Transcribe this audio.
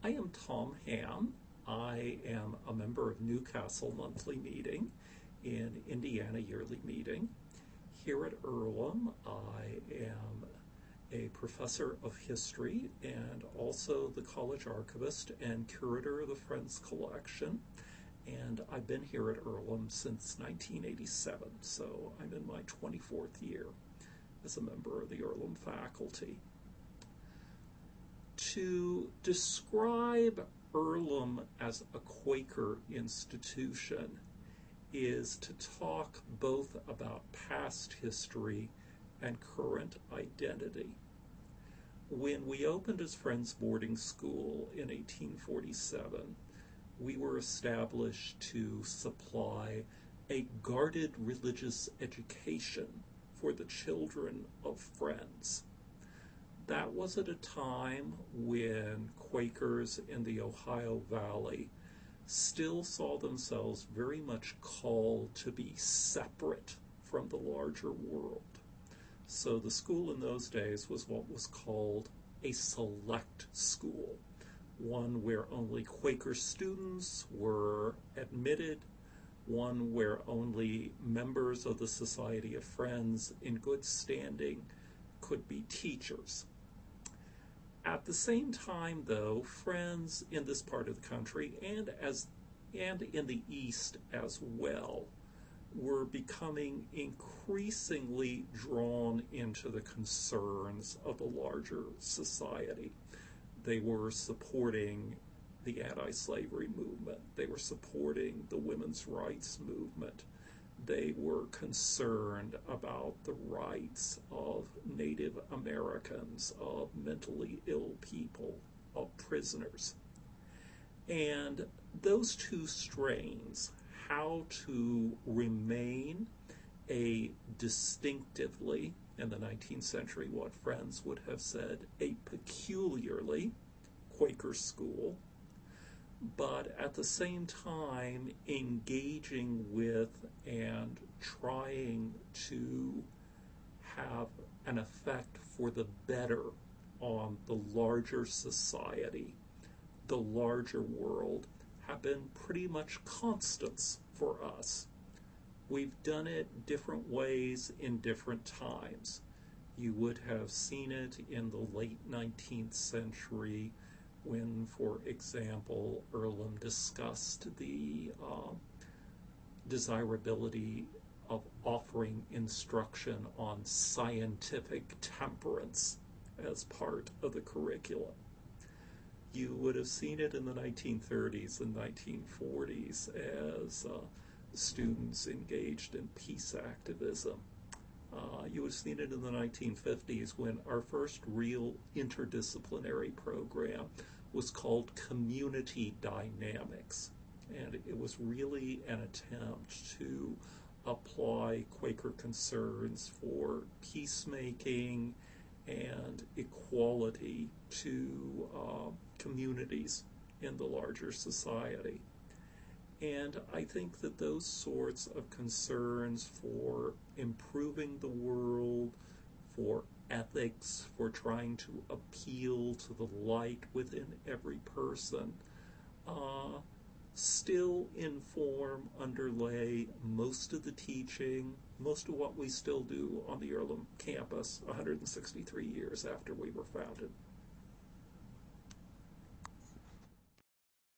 I am Tom Hamm. I am a member of Newcastle Monthly Meeting in Indiana Yearly Meeting. Here at Earlham, I am a professor of history and also the college archivist and curator of the Friends Collection. And I've been here at Earlham since 1987, so I'm in my 24th year as a member of the Earlham faculty. To describe Earlham as a Quaker institution is to talk both about past history and current identity. When we opened as Friends Boarding School in 1847, we were established to supply a guarded religious education for the children of Friends. That was at a time when Quakers in the Ohio Valley still saw themselves very much called to be separate from the larger world. So the school in those days was what was called a select school, one where only Quaker students were admitted, one where only members of the Society of Friends in good standing could be teachers. At the same time, though, Friends in this part of the country and in the East as well were becoming increasingly drawn into the concerns of the larger society. They were supporting the anti-slavery movement. They were supporting the women's rights movement. They were concerned about the rights of Native Americans, of mentally ill people, of prisoners. And those two strains, how to remain a distinctively, in the 19th century, what Friends would have said, a peculiarly Quaker school, but at the same time engaging with and trying to have an effect for the better on the larger society, the larger world, have been pretty much constants for us. We've done it different ways in different times. You would have seen it in the late 19th century when, for example, Earlham discussed the desirability of offering instruction on scientific temperance as part of the curriculum. You would have seen it in the 1930s and 1940s as students engaged in peace activism. You would have seen it in the 1950s when our first real interdisciplinary program was called Community Dynamics. And it was really an attempt to apply Quaker concerns for peacemaking and equality to communities in the larger society. And I think that those sorts of concerns for improving the world, for ethics, for trying to appeal to the light within every person, still inform, underlay most of the teaching, most of what we still do on the Earlham campus 163 years after we were founded.